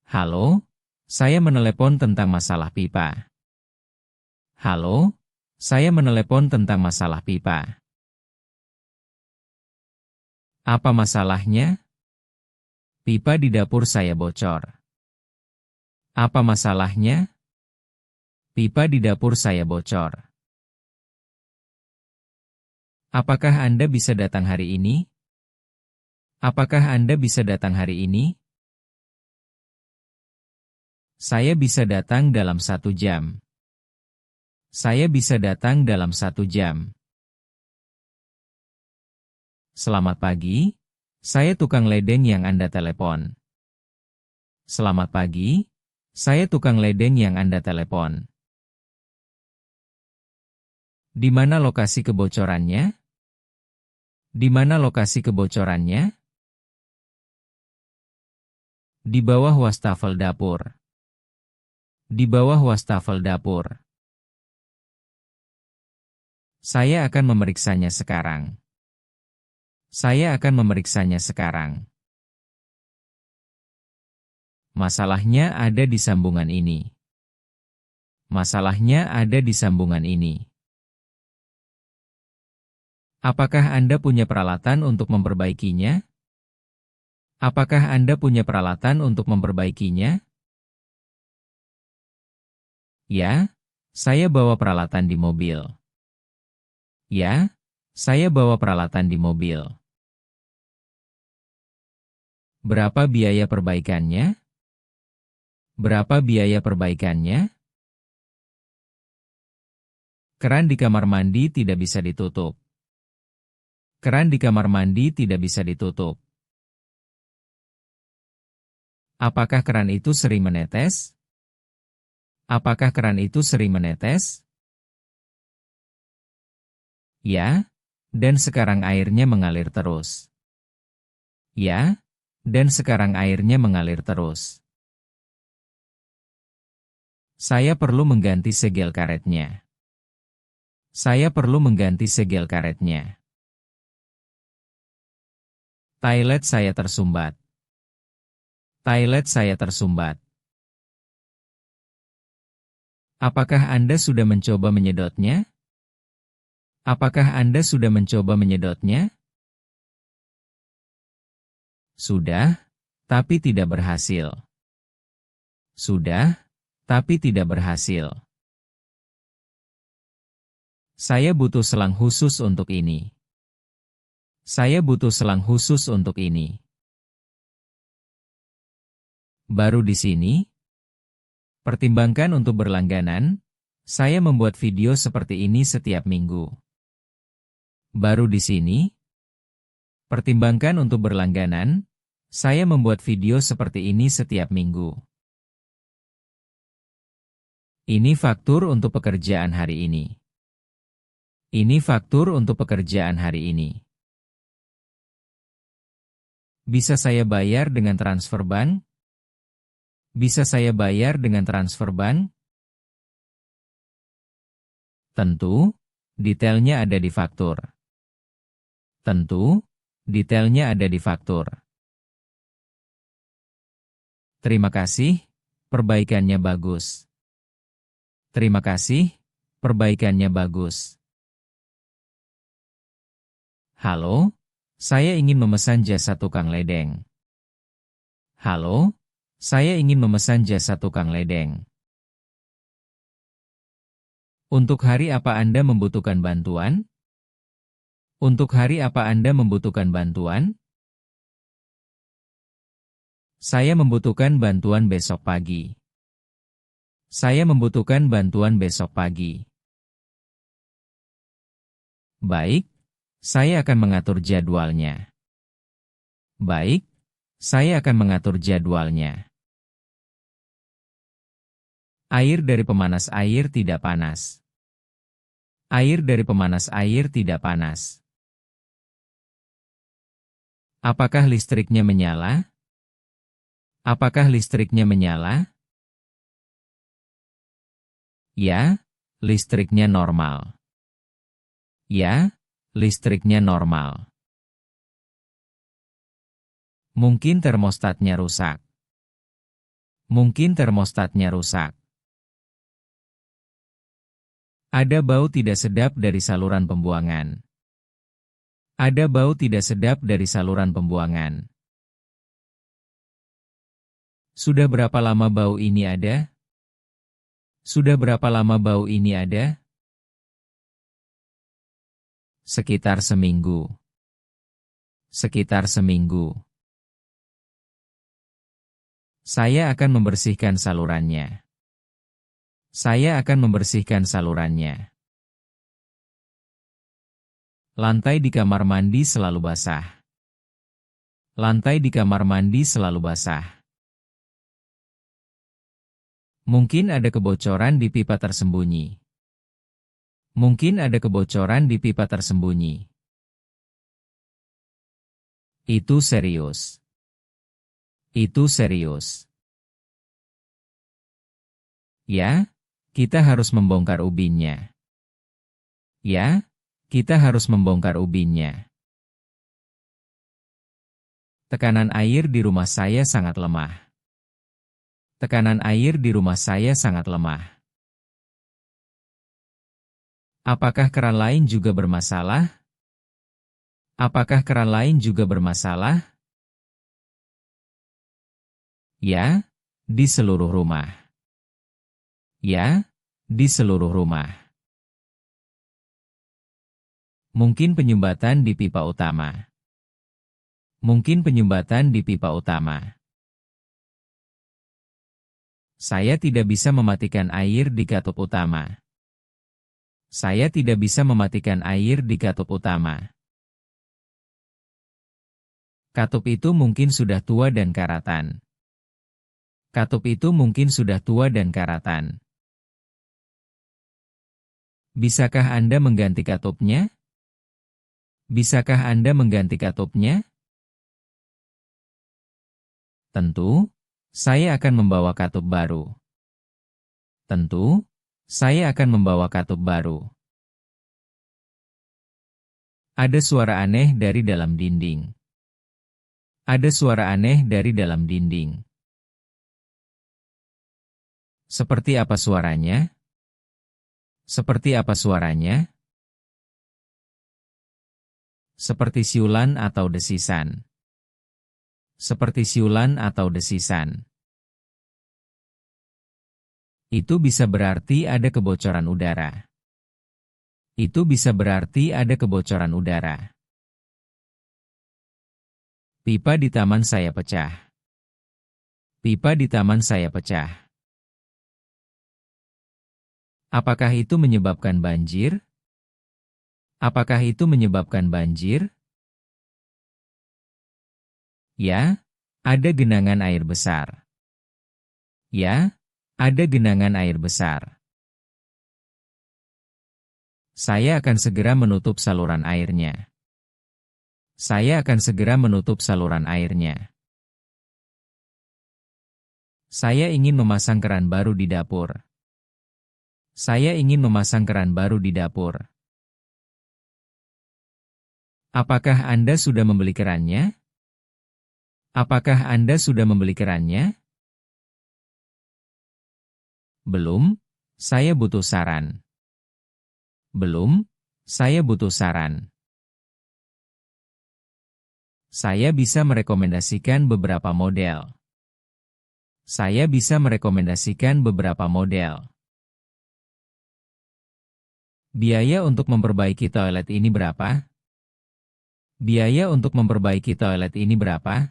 Halo, saya menelepon tentang masalah pipa. Halo, saya menelepon tentang masalah pipa. Apa masalahnya? Pipa di dapur saya bocor. Apa masalahnya? Pipa di dapur saya bocor. Apakah Anda bisa datang hari ini? Apakah Anda bisa datang hari ini? Saya bisa datang dalam 1 jam. Saya bisa datang dalam 1 jam. Selamat pagi, saya tukang ledeng yang Anda telepon. Selamat pagi, saya tukang ledeng yang Anda telepon. Di mana lokasi kebocorannya? Di mana lokasi kebocorannya? Di bawah wastafel dapur. Di bawah wastafel dapur. Saya akan memeriksanya sekarang. Saya akan memeriksanya sekarang. Masalahnya ada di sambungan ini. Masalahnya ada di sambungan ini. Apakah Anda punya peralatan untuk memperbaikinya? Apakah Anda punya peralatan untuk memperbaikinya? Ya, saya bawa peralatan di mobil. Ya, saya bawa peralatan di mobil. Berapa biaya perbaikannya? Berapa biaya perbaikannya? Keran di kamar mandi tidak bisa ditutup. Keran di kamar mandi tidak bisa ditutup. Apakah keran itu sering menetes? Apakah keran itu sering menetes? Ya, dan sekarang airnya mengalir terus. Ya, dan sekarang airnya mengalir terus. Saya perlu mengganti segel karetnya. Saya perlu mengganti segel karetnya. Toilet saya tersumbat. Toilet saya tersumbat. Apakah Anda sudah mencoba menyedotnya? Apakah Anda sudah mencoba menyedotnya? Sudah, tapi tidak berhasil. Sudah, tapi tidak berhasil. Saya butuh selang khusus untuk ini. Saya butuh selang khusus untuk ini. Baru di sini? Pertimbangkan untuk berlangganan, saya membuat video seperti ini setiap minggu. Baru di sini? Pertimbangkan untuk berlangganan, saya membuat video seperti ini setiap minggu. Ini faktur untuk pekerjaan hari ini. Ini faktur untuk pekerjaan hari ini. Bisa saya bayar dengan transfer bank? Bisa saya bayar dengan transfer bank? Tentu, detailnya ada di faktur. Tentu, detailnya ada di faktur. Terima kasih, perbaikannya bagus. Terima kasih, perbaikannya bagus. Halo, saya ingin memesan jasa tukang ledeng. Halo, saya ingin memesan jasa tukang ledeng. Untuk hari apa Anda membutuhkan bantuan? Untuk hari apa Anda membutuhkan bantuan? Saya membutuhkan bantuan besok pagi. Saya membutuhkan bantuan besok pagi. Baik, saya akan mengatur jadwalnya. Baik, saya akan mengatur jadwalnya. Air dari pemanas air tidak panas. Air dari pemanas air tidak panas. Apakah listriknya menyala? Apakah listriknya menyala? Ya, listriknya normal. Ya, listriknya normal. Mungkin termostatnya rusak. Mungkin termostatnya rusak. Ada bau tidak sedap dari saluran pembuangan. Ada bau tidak sedap dari saluran pembuangan. Sudah berapa lama bau ini ada? Sudah berapa lama bau ini ada? Sekitar seminggu. Sekitar seminggu. Saya akan membersihkan salurannya. Saya akan membersihkan salurannya. Lantai di kamar mandi selalu basah. Lantai di kamar mandi selalu basah. Mungkin ada kebocoran di pipa tersembunyi. Mungkin ada kebocoran di pipa tersembunyi. Itu serius. Itu serius. Ya, kita harus membongkar ubinnya. Ya, kita harus membongkar ubinnya. Tekanan air di rumah saya sangat lemah. Tekanan air di rumah saya sangat lemah. Apakah keran lain juga bermasalah? Apakah keran lain juga bermasalah? Ya, di seluruh rumah. Ya, di seluruh rumah. Mungkin penyumbatan di pipa utama. Mungkin penyumbatan di pipa utama. Saya tidak bisa mematikan air di katup utama. Saya tidak bisa mematikan air di katup utama. Katup itu mungkin sudah tua dan karatan. Katup itu mungkin sudah tua dan karatan. Bisakah Anda mengganti katupnya? Bisakah Anda mengganti katupnya? Tentu, saya akan membawa katup baru. Tentu, saya akan membawa katup baru. Ada suara aneh dari dalam dinding. Ada suara aneh dari dalam dinding. Seperti apa suaranya? Seperti apa suaranya? Seperti siulan atau desisan. Seperti siulan atau desisan. Itu bisa berarti ada kebocoran udara. Itu bisa berarti ada kebocoran udara. Pipa di taman saya pecah. Pipa di taman saya pecah. Apakah itu menyebabkan banjir? Apakah itu menyebabkan banjir? Ya, ada genangan air besar. Ya, ada genangan air besar. Saya akan segera menutup saluran airnya. Saya akan segera menutup saluran airnya. Saya ingin memasang keran baru di dapur. Saya ingin memasang keran baru di dapur. Apakah Anda sudah membeli kerannya? Apakah Anda sudah membeli kerannya? Belum, saya butuh saran. Belum, saya butuh saran. Saya bisa merekomendasikan beberapa model. Saya bisa merekomendasikan beberapa model. Biaya untuk memperbaiki toilet ini berapa? Biaya untuk memperbaiki toilet ini berapa?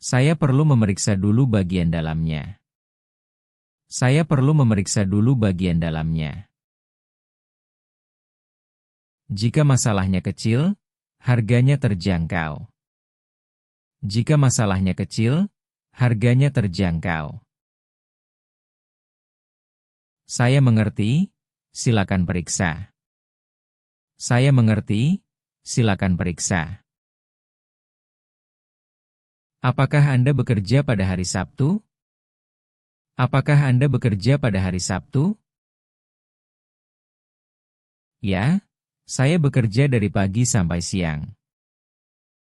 Saya perlu memeriksa dulu bagian dalamnya. Saya perlu memeriksa dulu bagian dalamnya. Jika masalahnya kecil, harganya terjangkau. Jika masalahnya kecil, harganya terjangkau. Saya mengerti, silakan periksa. Saya mengerti, silakan periksa. Apakah Anda bekerja pada hari Sabtu? Apakah Anda bekerja pada hari Sabtu? Ya, saya bekerja dari pagi sampai siang.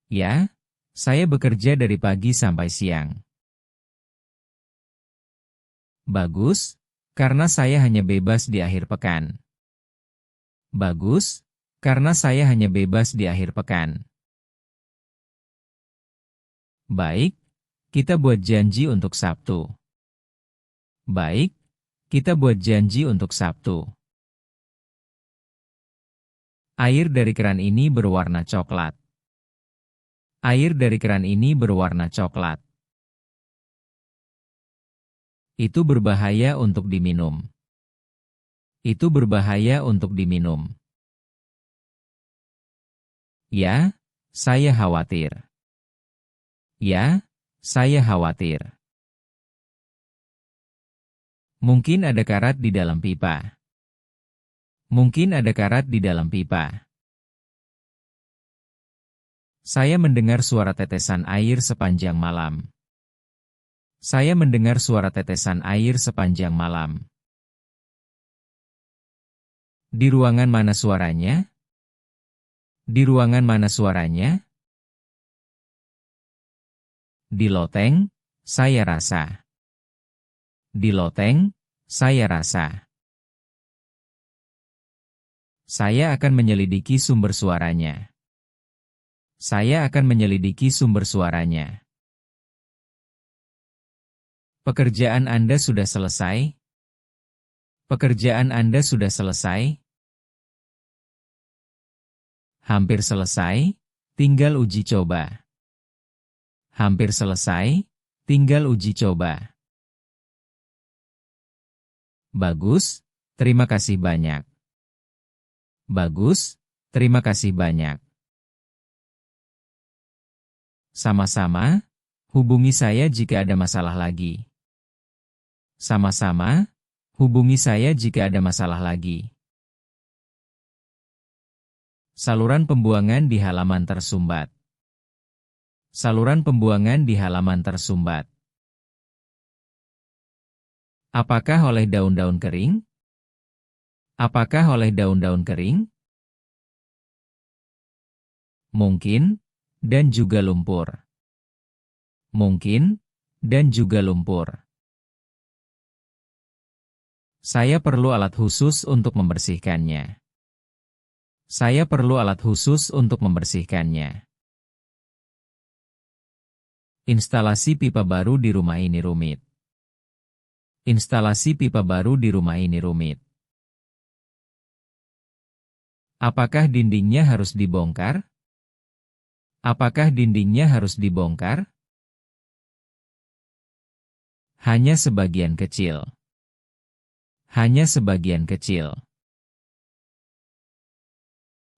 Ya, saya bekerja dari pagi sampai siang. Bagus, karena saya hanya bebas di akhir pekan. Bagus, karena saya hanya bebas di akhir pekan. Baik, kita buat janji untuk Sabtu. Baik, kita buat janji untuk Sabtu. Air dari keran ini berwarna coklat. Air dari keran ini berwarna coklat. Itu berbahaya untuk diminum. Itu berbahaya untuk diminum. Ya, saya khawatir. Ya, saya khawatir. Mungkin ada karat di dalam pipa. Mungkin ada karat di dalam pipa. Saya mendengar suara tetesan air sepanjang malam. Saya mendengar suara tetesan air sepanjang malam. Di ruangan mana suaranya? Di ruangan mana suaranya? Di loteng, saya rasa. Di loteng, saya rasa. Saya akan menyelidiki sumber suaranya. Saya akan menyelidiki sumber suaranya. Pekerjaan Anda sudah selesai? Pekerjaan Anda sudah selesai? Hampir selesai, tinggal uji coba. Hampir selesai, tinggal uji coba. Bagus, terima kasih banyak. Bagus, terima kasih banyak. Sama-sama, hubungi saya jika ada masalah lagi. Sama-sama, hubungi saya jika ada masalah lagi. Saluran pembuangan di halaman tersumbat. Saluran pembuangan di halaman tersumbat. Apakah oleh daun-daun kering? Apakah oleh daun-daun kering? Mungkin, dan juga lumpur. Mungkin, dan juga lumpur. Saya perlu alat khusus untuk membersihkannya. Saya perlu alat khusus untuk membersihkannya. Instalasi pipa baru di rumah ini rumit. Instalasi pipa baru di rumah ini rumit. Apakah dindingnya harus dibongkar? Apakah dindingnya harus dibongkar? Hanya sebagian kecil. Hanya sebagian kecil.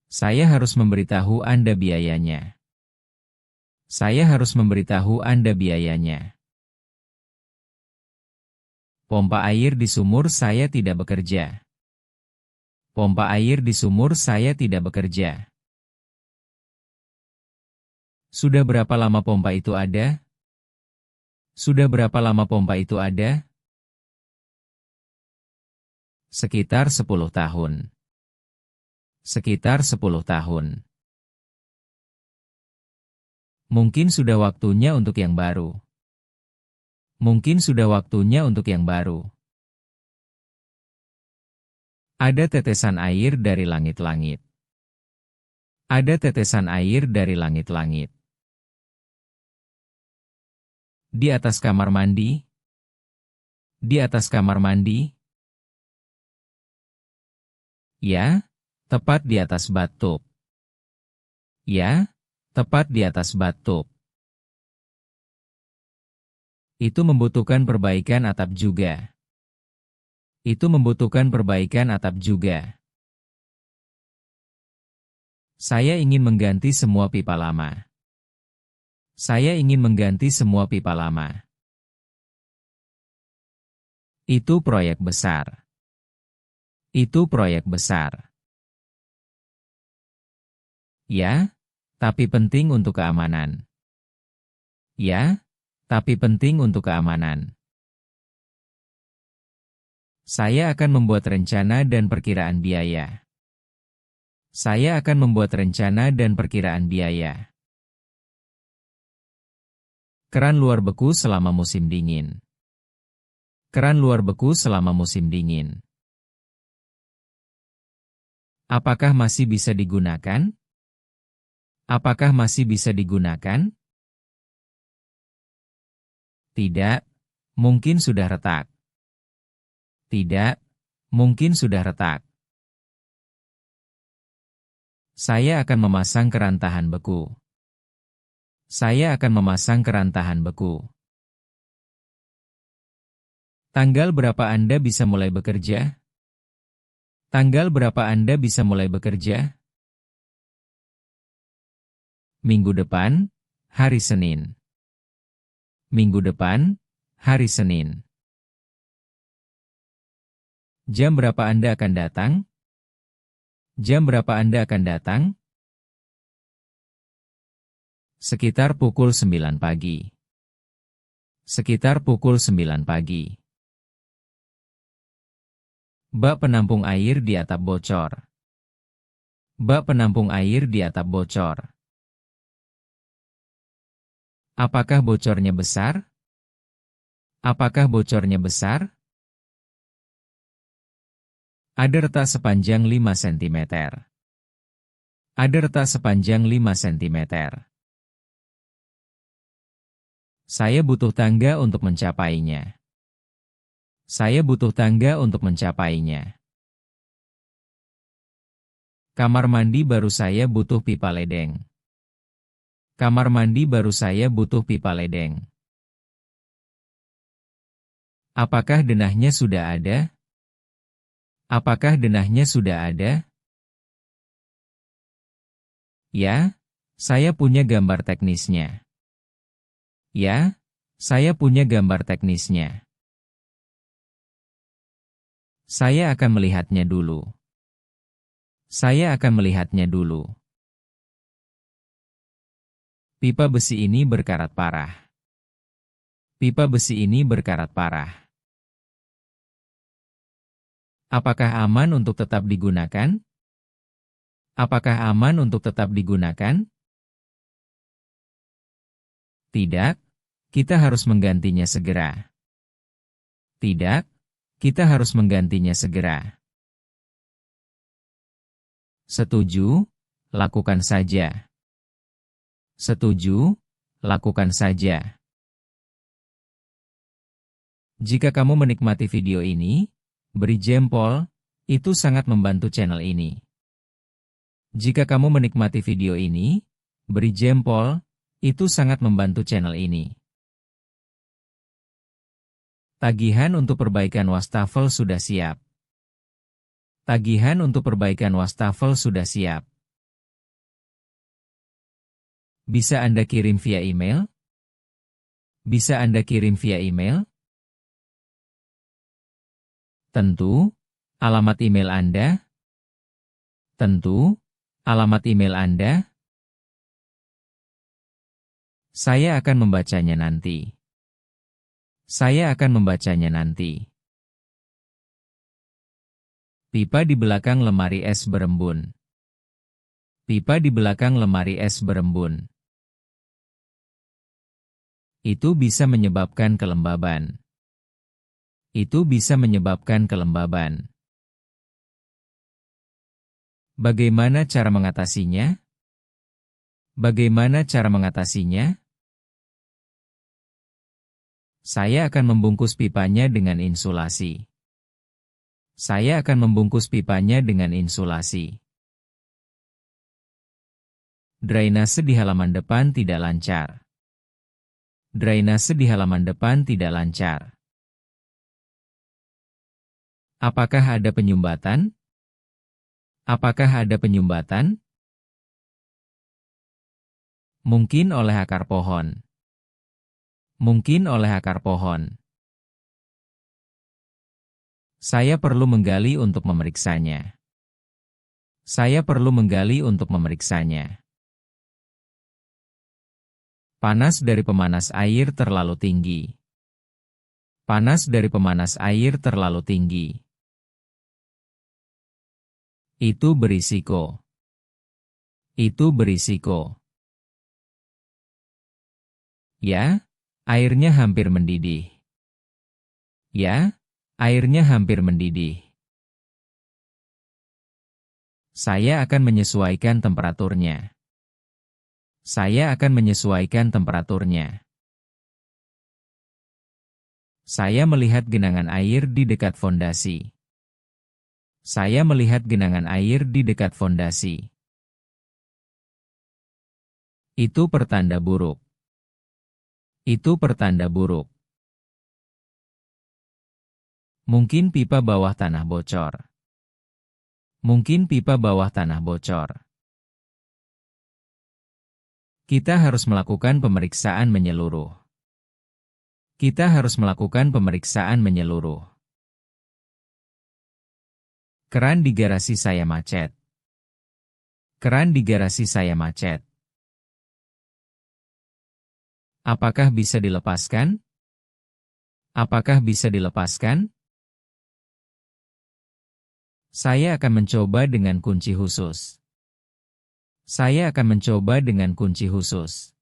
Saya harus memberitahu Anda biayanya. Saya harus memberitahu Anda biayanya. Pompa air di sumur saya tidak bekerja. Pompa air di sumur saya tidak bekerja. Sudah berapa lama pompa itu ada? Sudah berapa lama pompa itu ada? Sekitar 10 tahun. Sekitar 10 tahun. Mungkin sudah waktunya untuk yang baru. Mungkin sudah waktunya untuk yang baru. Ada tetesan air dari langit-langit. Ada tetesan air dari langit-langit. Di atas kamar mandi. Di atas kamar mandi. Ya, tepat di atas bathtub. Ya, tepat di atas bathtub. Itu membutuhkan perbaikan atap juga. Itu membutuhkan perbaikan atap juga. Saya ingin mengganti semua pipa lama. Saya ingin mengganti semua pipa lama. Itu proyek besar. Itu proyek besar. Ya, tapi penting untuk keamanan. Ya, tapi penting untuk keamanan. Saya akan membuat rencana dan perkiraan biaya. Saya akan membuat rencana dan perkiraan biaya. Keran luar beku selama musim dingin. Keran luar beku selama musim dingin. Apakah masih bisa digunakan? Apakah masih bisa digunakan? Tidak, mungkin sudah retak. Tidak, mungkin sudah retak. Saya akan memasang keran tahan beku. Saya akan memasang keran tahan beku. Tanggal berapa Anda bisa mulai bekerja? Tanggal berapa Anda bisa mulai bekerja? Minggu depan, hari Senin. Minggu depan, hari Senin. Jam berapa Anda akan datang? Jam berapa Anda akan datang? Sekitar pukul 9 pagi. Sekitar pukul 9 pagi. Bak penampung air di atap bocor. Bak penampung air di atap bocor. Apakah bocornya besar? Apakah bocornya besar? Ada retak sepanjang 5 cm. Ada retak sepanjang 5 cm. Saya butuh tangga untuk mencapainya. Saya butuh tangga untuk mencapainya. Kamar mandi baru saya butuh pipa ledeng. Kamar mandi baru saya butuh pipa ledeng. Apakah denahnya sudah ada? Apakah denahnya sudah ada? Ya, saya punya gambar teknisnya. Ya, saya punya gambar teknisnya. Saya akan melihatnya dulu. Saya akan melihatnya dulu. Pipa besi ini berkarat parah. Pipa besi ini berkarat parah. Apakah aman untuk tetap digunakan? Apakah aman untuk tetap digunakan? Tidak, kita harus menggantinya segera. Tidak, kita harus menggantinya segera. Setuju, lakukan saja. Setuju, lakukan saja. Jika kamu menikmati video ini, beri jempol, itu sangat membantu channel ini. Jika kamu menikmati video ini, beri jempol, itu sangat membantu channel ini. Tagihan untuk perbaikan wastafel sudah siap. Tagihan untuk perbaikan wastafel sudah siap. Bisa Anda kirim via email? Bisa Anda kirim via email? Tentu, alamat email Anda? Tentu, alamat email Anda? Saya akan membacanya nanti. Saya akan membacanya nanti. Pipa di belakang lemari es berembun. Pipa di belakang lemari es berembun. Itu bisa menyebabkan kelembaban. Itu bisa menyebabkan kelembaban. Bagaimana cara mengatasinya? Bagaimana cara mengatasinya? Saya akan membungkus pipanya dengan insulasi. Saya akan membungkus pipanya dengan insulasi. Drainase di halaman depan tidak lancar. Drainase di halaman depan tidak lancar. Apakah ada penyumbatan? Apakah ada penyumbatan? Mungkin oleh akar pohon. Mungkin oleh akar pohon. Saya perlu menggali untuk memeriksanya. Saya perlu menggali untuk memeriksanya. Panas dari pemanas air terlalu tinggi. Panas dari pemanas air terlalu tinggi. Itu berisiko. Itu berisiko. Ya, airnya hampir mendidih. Ya, airnya hampir mendidih. Saya akan menyesuaikan temperaturnya. Saya akan menyesuaikan temperaturnya. Saya melihat genangan air di dekat fondasi. Saya melihat genangan air di dekat fondasi. Itu pertanda buruk. Itu pertanda buruk. Mungkin pipa bawah tanah bocor. Mungkin pipa bawah tanah bocor. Kita harus melakukan pemeriksaan menyeluruh. Kita harus melakukan pemeriksaan menyeluruh. Keran di garasi saya macet. Keran di garasi saya macet. Apakah bisa dilepaskan? Apakah bisa dilepaskan? Saya akan mencoba dengan kunci khusus. Saya akan mencoba dengan kunci khusus.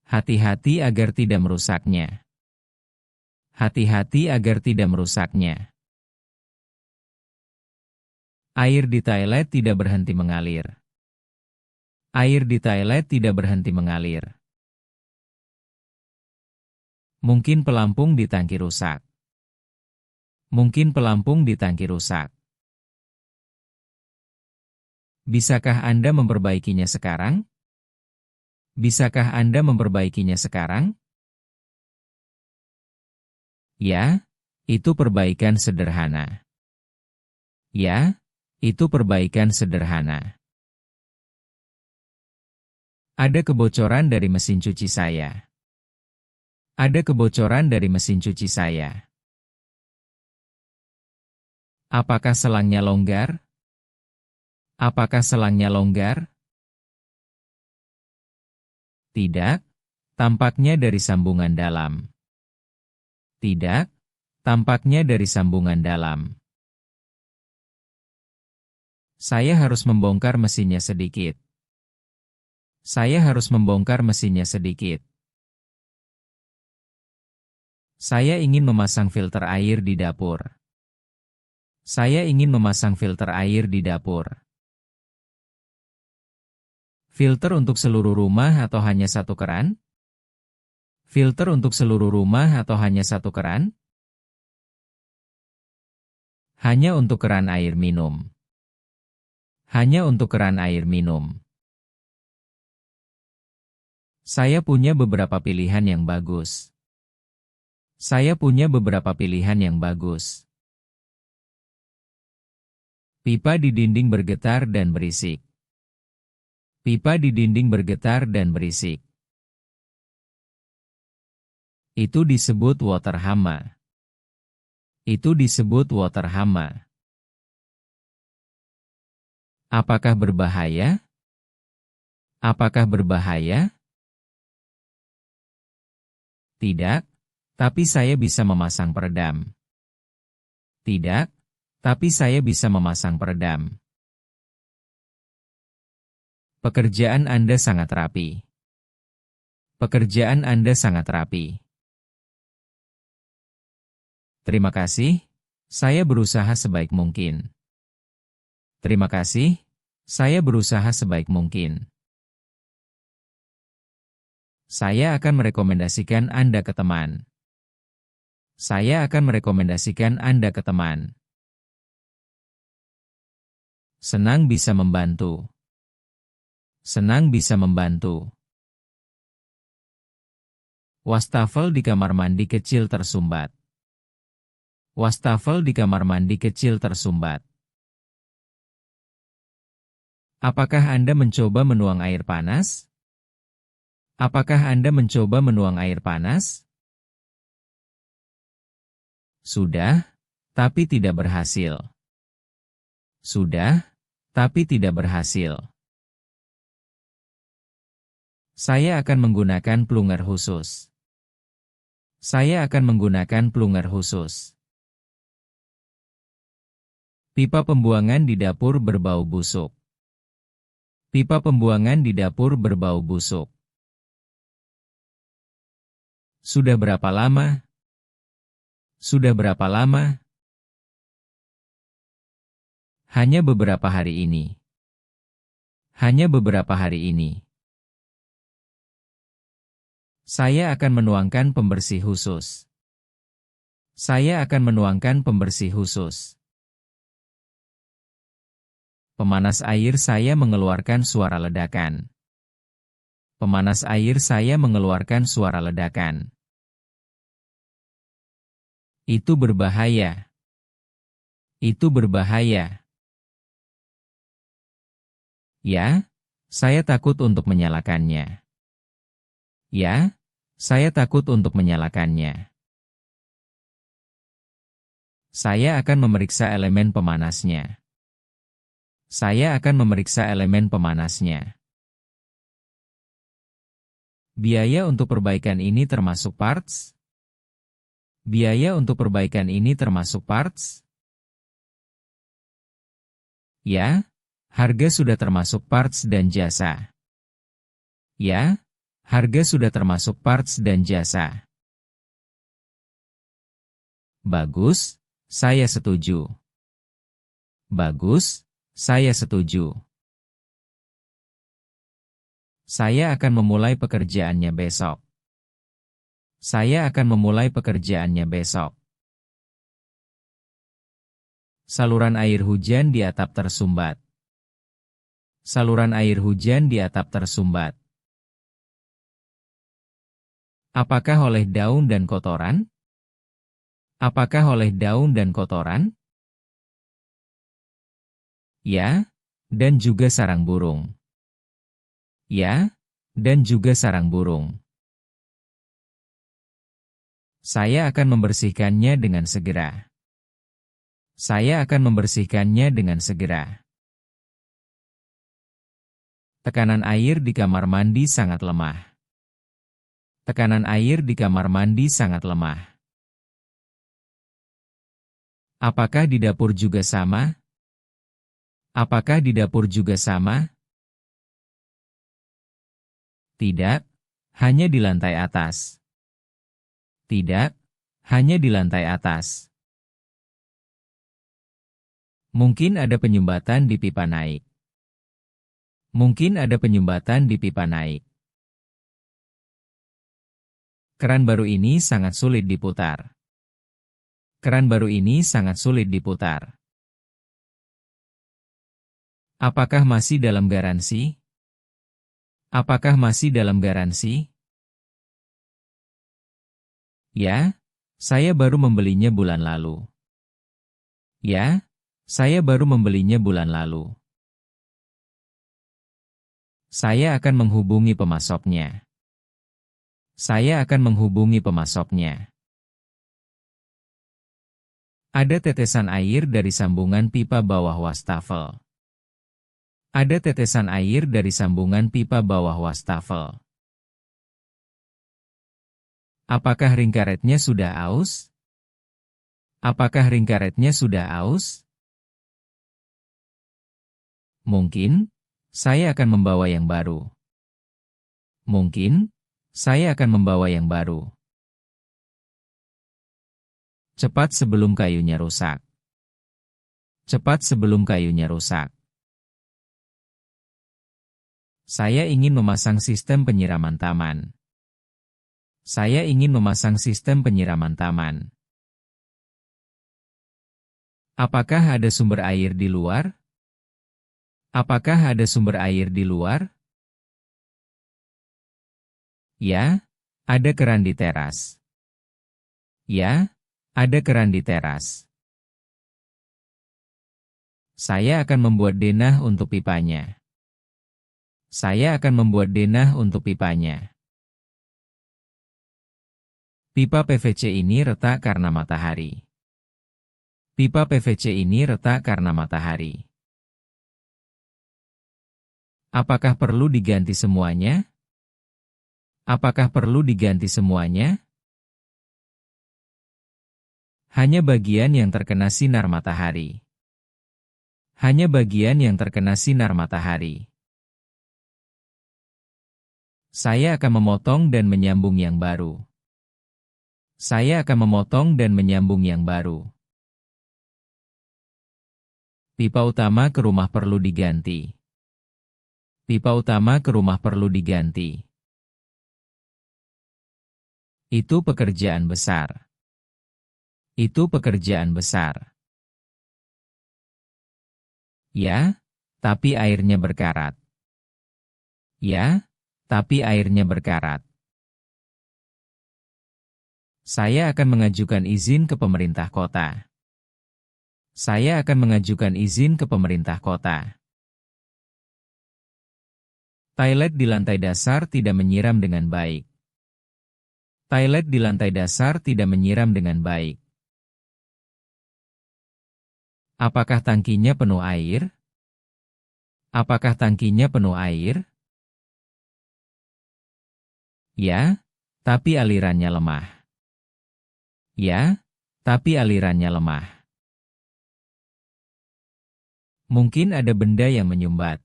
Hati-hati agar tidak merusaknya. Hati-hati agar tidak merusaknya. Air di toilet tidak berhenti mengalir. Air di toilet tidak berhenti mengalir. Mungkin pelampung di tangki rusak. Mungkin pelampung di tangki rusak. Bisakah Anda memperbaikinya sekarang? Bisakah Anda memperbaikinya sekarang? Ya, itu perbaikan sederhana. Ya, itu perbaikan sederhana. Ada kebocoran dari mesin cuci saya. Ada kebocoran dari mesin cuci saya. Apakah selangnya longgar? Apakah selangnya longgar? Tidak, tampaknya dari sambungan dalam. Tidak, tampaknya dari sambungan dalam. Saya harus membongkar mesinnya sedikit. Saya harus membongkar mesinnya sedikit. Saya ingin memasang filter air di dapur. Saya ingin memasang filter air di dapur. Filter untuk seluruh rumah atau hanya satu keran? Filter untuk seluruh rumah atau hanya satu keran? Hanya untuk keran air minum. Hanya untuk keran air minum. Saya punya beberapa pilihan yang bagus. Saya punya beberapa pilihan yang bagus. Pipa di dinding bergetar dan berisik. Pipa di dinding bergetar dan berisik. Itu disebut water hama. Itu disebut water hama. Apakah berbahaya? Apakah berbahaya? Tidak, tapi saya bisa memasang peredam. Tidak, tapi saya bisa memasang peredam. Pekerjaan Anda sangat rapi. Pekerjaan Anda sangat rapi. Terima kasih, saya berusaha sebaik mungkin. Terima kasih, saya berusaha sebaik mungkin. Saya akan merekomendasikan Anda ke teman. Saya akan merekomendasikan Anda ke teman. Senang bisa membantu. Senang bisa membantu. Wastafel di kamar mandi kecil tersumbat. Wastafel di kamar mandi kecil tersumbat. Apakah Anda mencoba menuang air panas? Apakah Anda mencoba menuang air panas? Sudah, tapi tidak berhasil. Sudah, tapi tidak berhasil. Saya akan menggunakan plunger khusus. Saya akan menggunakan plunger khusus. Pipa pembuangan di dapur berbau busuk. Pipa pembuangan di dapur berbau busuk. Sudah berapa lama? Sudah berapa lama? Hanya beberapa hari ini. Hanya beberapa hari ini. Saya akan menuangkan pembersih khusus. Saya akan menuangkan pembersih khusus. Pemanas air saya mengeluarkan suara ledakan. Pemanas air saya mengeluarkan suara ledakan. Itu berbahaya. Itu berbahaya. Ya, saya takut untuk menyalakannya. Ya, saya takut untuk menyalakannya. Saya akan memeriksa elemen pemanasnya. Saya akan memeriksa elemen pemanasnya. Biaya untuk perbaikan ini termasuk parts? Biaya untuk perbaikan ini termasuk parts? Ya, harga sudah termasuk parts dan jasa. Ya, harga sudah termasuk parts dan jasa. Bagus, saya setuju. Bagus, saya setuju. Saya akan memulai pekerjaannya besok. Saya akan memulai pekerjaannya besok. Saluran air hujan di atap tersumbat. Saluran air hujan di atap tersumbat. Apakah oleh daun dan kotoran? Apakah oleh daun dan kotoran? Ya, dan juga sarang burung. Ya, dan juga sarang burung. Saya akan membersihkannya dengan segera. Saya akan membersihkannya dengan segera. Tekanan air di kamar mandi sangat lemah. Tekanan air di kamar mandi sangat lemah. Apakah di dapur juga sama? Apakah di dapur juga sama? Tidak, hanya di lantai atas. Tidak, hanya di lantai atas. Mungkin ada penyumbatan di pipa naik. Mungkin ada penyumbatan di pipa naik. Keran baru ini sangat sulit diputar. Keran baru ini sangat sulit diputar. Apakah masih dalam garansi? Apakah masih dalam garansi? Ya, saya baru membelinya bulan lalu. Ya, saya baru membelinya bulan lalu. Saya akan menghubungi pemasoknya. Saya akan menghubungi pemasoknya. Ada tetesan air dari sambungan pipa bawah wastafel. Ada tetesan air dari sambungan pipa bawah wastafel. Apakah ring karetnya sudah aus? Apakah ring karetnya sudah aus? Mungkin, saya akan membawa yang baru. Mungkin, saya akan membawa yang baru. Cepat sebelum kayunya rusak. Cepat sebelum kayunya rusak. Saya ingin memasang sistem penyiraman taman. Saya ingin memasang sistem penyiraman taman. Apakah ada sumber air di luar? Apakah ada sumber air di luar? Ya, ada keran di teras. Ya, ada keran di teras. Saya akan membuat denah untuk pipanya. Saya akan membuat denah untuk pipanya. Pipa PVC ini retak karena matahari. Pipa PVC ini retak karena matahari. Apakah perlu diganti semuanya? Apakah perlu diganti semuanya? Hanya bagian yang terkena sinar matahari. Hanya bagian yang terkena sinar matahari. Saya akan memotong dan menyambung yang baru. Saya akan memotong dan menyambung yang baru. Pipa utama ke rumah perlu diganti. Pipa utama ke rumah perlu diganti. Itu pekerjaan besar. Itu pekerjaan besar. Ya, tapi airnya berkarat. Ya, tapi airnya berkarat. Saya akan mengajukan izin ke pemerintah kota. Saya akan mengajukan izin ke pemerintah kota. Toilet di lantai dasar tidak menyiram dengan baik. Toilet di lantai dasar tidak menyiram dengan baik. Apakah tangkinya penuh air? Apakah tangkinya penuh air? Ya, tapi alirannya lemah. Ya, tapi alirannya lemah. Mungkin ada benda yang menyumbat.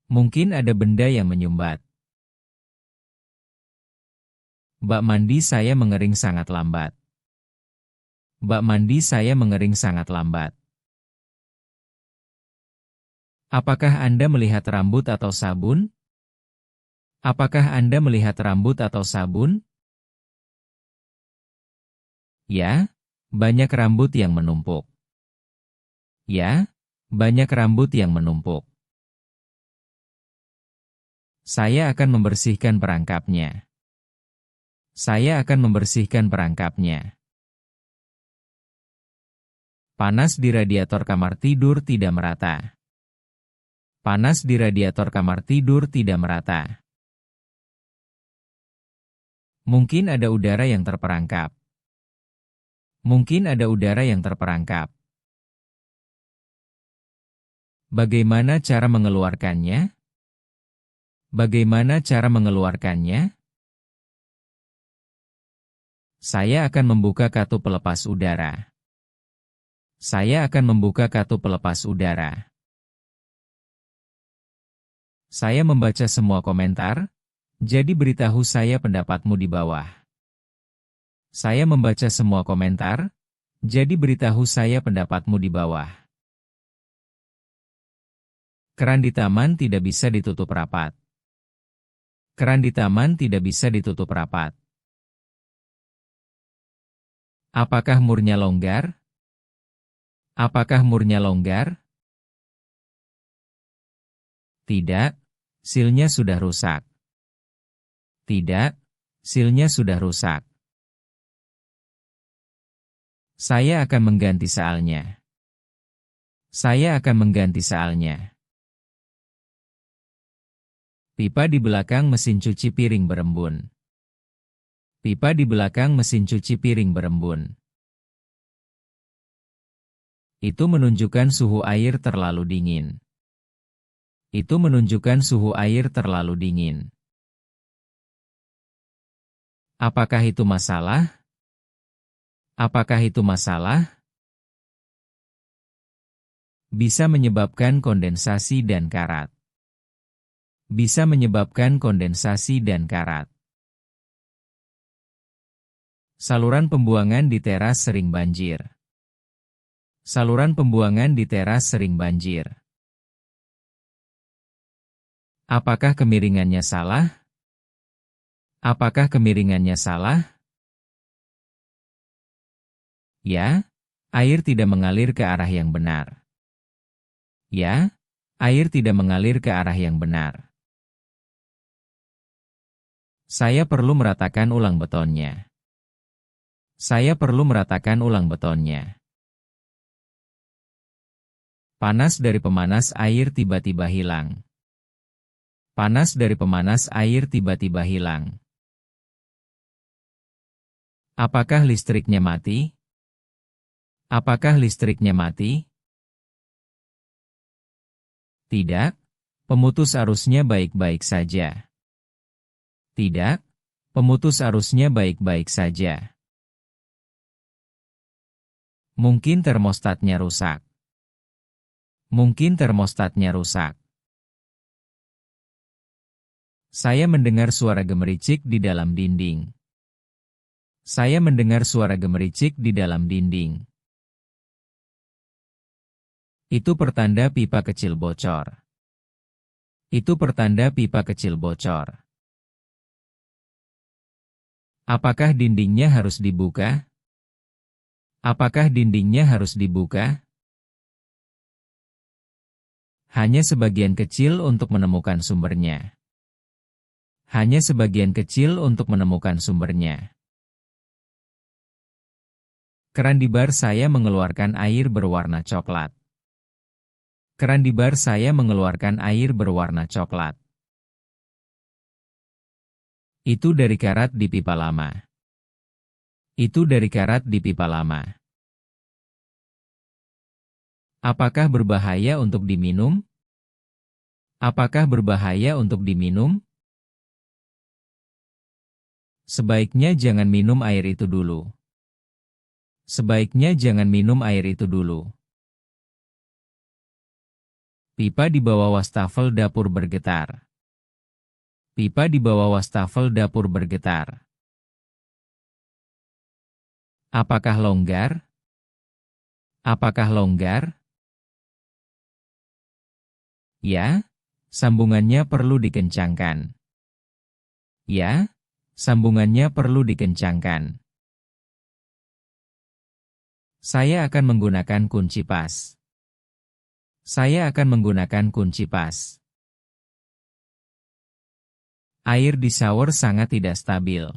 Mungkin ada benda yang menyumbat. Bak mandi saya mengering sangat lambat. Bak mandi saya mengering sangat lambat. Apakah Anda melihat rambut atau sabun? Apakah Anda melihat rambut atau sabun? Ya, banyak rambut yang menumpuk. Ya, banyak rambut yang menumpuk. Saya akan membersihkan perangkapnya. Saya akan membersihkan perangkapnya. Panas di radiator kamar tidur tidak merata. Panas di radiator kamar tidur tidak merata. Mungkin ada udara yang terperangkap. Mungkin ada udara yang terperangkap. Bagaimana cara mengeluarkannya? Bagaimana cara mengeluarkannya? Saya akan membuka kartu pelepas udara. Saya akan membuka kartu pelepas udara. Saya membaca semua komentar, jadi beritahu saya pendapatmu di bawah. Saya membaca semua komentar, jadi beritahu saya pendapatmu di bawah. Keran di taman tidak bisa ditutup rapat. Keran di taman tidak bisa ditutup rapat. Apakah murnya longgar? Apakah murnya longgar? Tidak, silnya sudah rusak. Tidak, silnya sudah rusak. Saya akan mengganti saalnya. Saya akan mengganti saalnya. Pipa di belakang mesin cuci piring berembun. Pipa di belakang mesin cuci piring berembun. Itu menunjukkan suhu air terlalu dingin. Itu menunjukkan suhu air terlalu dingin. Apakah itu masalah? Apakah itu masalah? Bisa menyebabkan kondensasi dan karat. Bisa menyebabkan kondensasi dan karat. Saluran pembuangan di teras sering banjir. Saluran pembuangan di teras sering banjir. Apakah kemiringannya salah? Apakah kemiringannya salah? Ya, air tidak mengalir ke arah yang benar. Ya, air tidak mengalir ke arah yang benar. Saya perlu meratakan ulang betonnya. Saya perlu meratakan ulang betonnya. Panas dari pemanas air tiba-tiba hilang. Panas dari pemanas air tiba-tiba hilang. Apakah listriknya mati? Apakah listriknya mati? Tidak, pemutus arusnya baik-baik saja. Tidak, pemutus arusnya baik-baik saja. Mungkin termostatnya rusak. Mungkin termostatnya rusak. Saya mendengar suara gemericik di dalam dinding. Saya mendengar suara gemericik di dalam dinding. Itu pertanda pipa kecil bocor. Itu pertanda pipa kecil bocor. Apakah dindingnya harus dibuka? Apakah dindingnya harus dibuka? Hanya sebagian kecil untuk menemukan sumbernya. Hanya sebagian kecil untuk menemukan sumbernya. Keran di bar saya mengeluarkan air berwarna coklat. Keran di bar saya mengeluarkan air berwarna coklat. Itu dari karat di pipa lama. Itu dari karat di pipa lama. Apakah berbahaya untuk diminum? Apakah berbahaya untuk diminum? Sebaiknya jangan minum air itu dulu. Sebaiknya jangan minum air itu dulu. Pipa di bawah wastafel dapur bergetar. Pipa di bawah wastafel dapur bergetar. Apakah longgar? Apakah longgar? Ya, sambungannya perlu dikencangkan. Ya, sambungannya perlu dikencangkan. Saya akan menggunakan kunci pas. Saya akan menggunakan kunci pas. Air di shower sangat tidak stabil.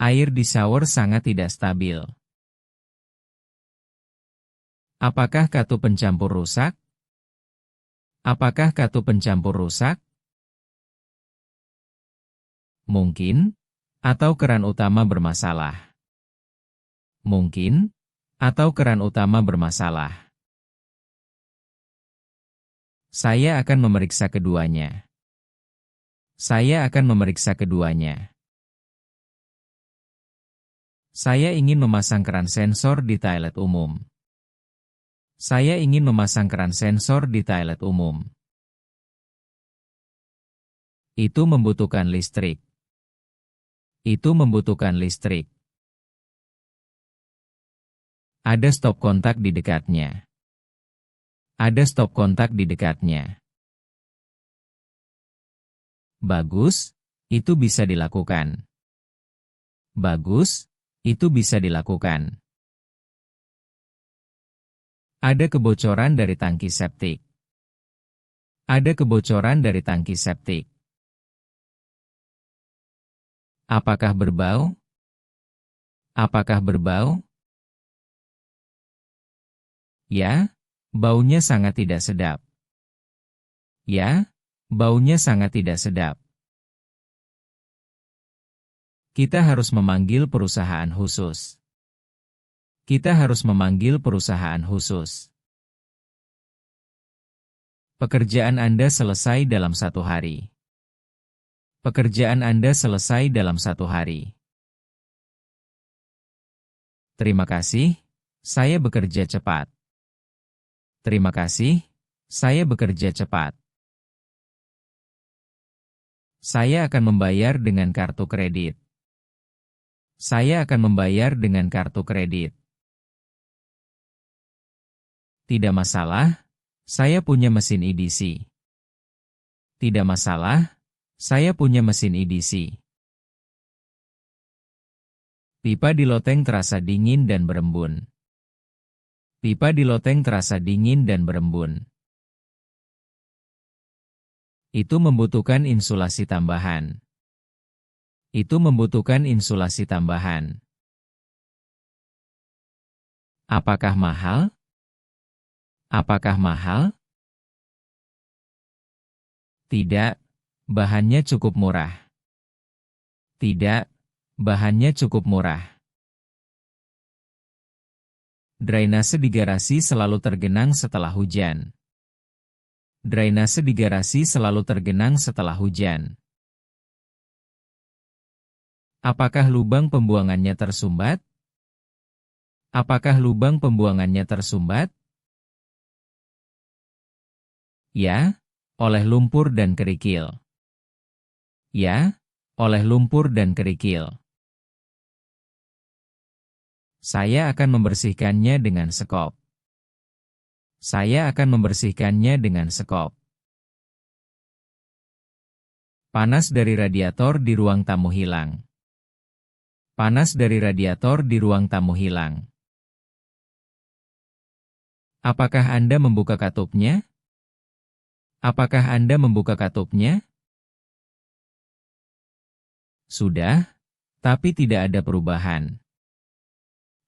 Air di shower sangat tidak stabil. Apakah katu pencampur rusak? Apakah katu pencampur rusak? Mungkin, atau keran utama bermasalah. Mungkin, atau keran utama bermasalah. Saya akan memeriksa keduanya. Saya akan memeriksa keduanya. Saya ingin memasang keran sensor di toilet umum. Saya ingin memasang keran sensor di toilet umum. Itu membutuhkan listrik. Itu membutuhkan listrik. Ada stop kontak di dekatnya. Ada stop kontak di dekatnya. Bagus, itu bisa dilakukan. Bagus, itu bisa dilakukan. Ada kebocoran dari tangki septik. Ada kebocoran dari tangki septik. Apakah berbau? Apakah berbau? Ya, baunya sangat tidak sedap. Ya, baunya sangat tidak sedap. Kita harus memanggil perusahaan khusus. Kita harus memanggil perusahaan khusus. Pekerjaan Anda selesai dalam 1 hari. Pekerjaan Anda selesai dalam 1 hari. Terima kasih, saya bekerja cepat. Terima kasih, saya bekerja cepat. Saya akan membayar dengan kartu kredit. Saya akan membayar dengan kartu kredit. Tidak masalah, saya punya mesin EDC. Tidak masalah, saya punya mesin EDC. Pipa di loteng terasa dingin dan berembun. Pipa di loteng terasa dingin dan berembun. Itu membutuhkan insulasi tambahan. Itu membutuhkan insulasi tambahan. Apakah mahal? Apakah mahal? Tidak, bahannya cukup murah. Tidak, bahannya cukup murah. Drainase di garasi selalu tergenang setelah hujan. Drainase di garasi selalu tergenang setelah hujan. Apakah lubang pembuangannya tersumbat? Apakah lubang pembuangannya tersumbat? Ya, oleh lumpur dan kerikil. Ya, oleh lumpur dan kerikil. Saya akan membersihkannya dengan sekop. Saya akan membersihkannya dengan sekop. Panas dari radiator di ruang tamu hilang. Panas dari radiator di ruang tamu hilang. Apakah Anda membuka katupnya? Apakah Anda membuka katupnya? Sudah, tapi tidak ada perubahan.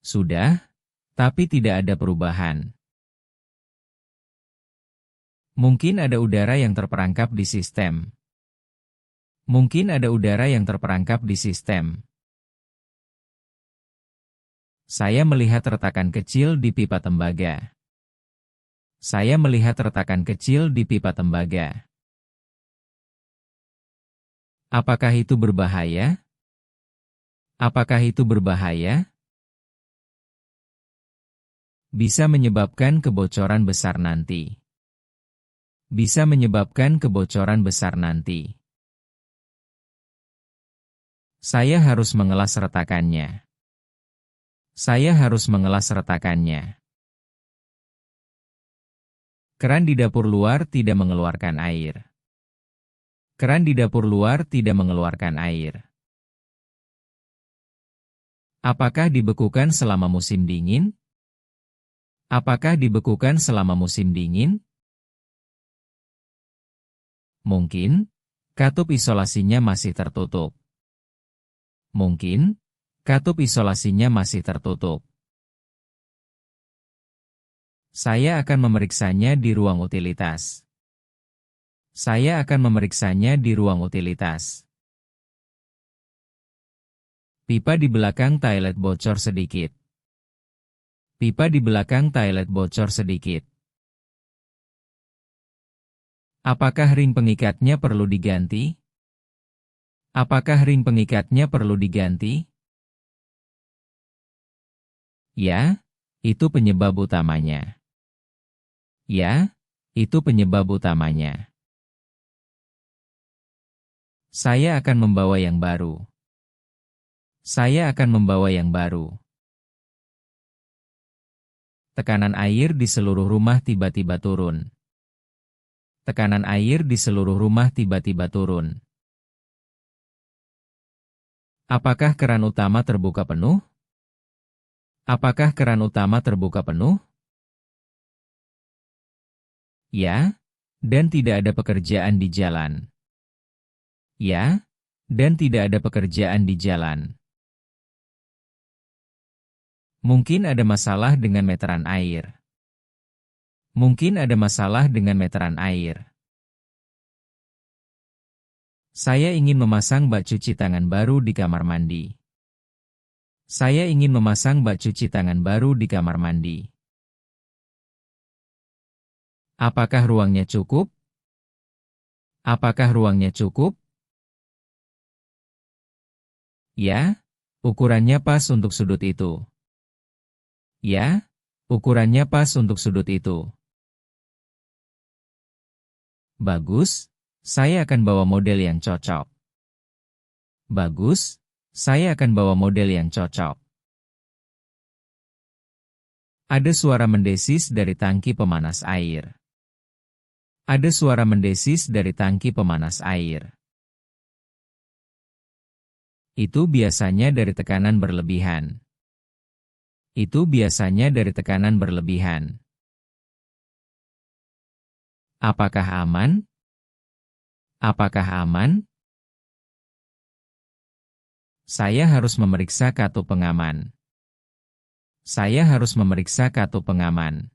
Sudah, tapi tidak ada perubahan. Mungkin ada udara yang terperangkap di sistem. Mungkin ada udara yang terperangkap di sistem. Saya melihat retakan kecil di pipa tembaga. Saya melihat retakan kecil di pipa tembaga. Apakah itu berbahaya? Apakah itu berbahaya? Bisa menyebabkan kebocoran besar nanti. Bisa menyebabkan kebocoran besar nanti. Saya harus mengelas retakannya. Saya harus mengelas retakannya. Keran di dapur luar tidak mengeluarkan air. Keran di dapur luar tidak mengeluarkan air. Apakah dibekukan selama musim dingin? Apakah dibekukan selama musim dingin? Mungkin, katup isolasinya masih tertutup. Mungkin, katup isolasinya masih tertutup. Saya akan memeriksanya di ruang utilitas. Saya akan memeriksanya di ruang utilitas. Pipa di belakang toilet bocor sedikit. Pipa di belakang toilet bocor sedikit. Apakah ring pengikatnya perlu diganti? Apakah ring pengikatnya perlu diganti? Ya, itu penyebab utamanya. Ya, itu penyebab utamanya. Saya akan membawa yang baru. Saya akan membawa yang baru. Tekanan air di seluruh rumah tiba-tiba turun. Tekanan air di seluruh rumah tiba-tiba turun. Apakah keran utama terbuka penuh? Apakah keran utama terbuka penuh? Ya, dan tidak ada pekerjaan di jalan. Ya, dan tidak ada pekerjaan di jalan. Mungkin ada masalah dengan meteran air. Mungkin ada masalah dengan meteran air. Saya ingin memasang bak cuci tangan baru di kamar mandi. Saya ingin memasang bak cuci tangan baru di kamar mandi. Apakah ruangnya cukup? Apakah ruangnya cukup? Ya, ukurannya pas untuk sudut itu. Ya, ukurannya pas untuk sudut itu. Bagus, saya akan bawa model yang cocok. Bagus, saya akan bawa model yang cocok. Ada suara mendesis dari tangki pemanas air. Ada suara mendesis dari tangki pemanas air. Itu biasanya dari tekanan berlebihan. Itu biasanya dari tekanan berlebihan. Apakah aman? Apakah aman? Saya harus memeriksa katup pengaman. Saya harus memeriksa katup pengaman.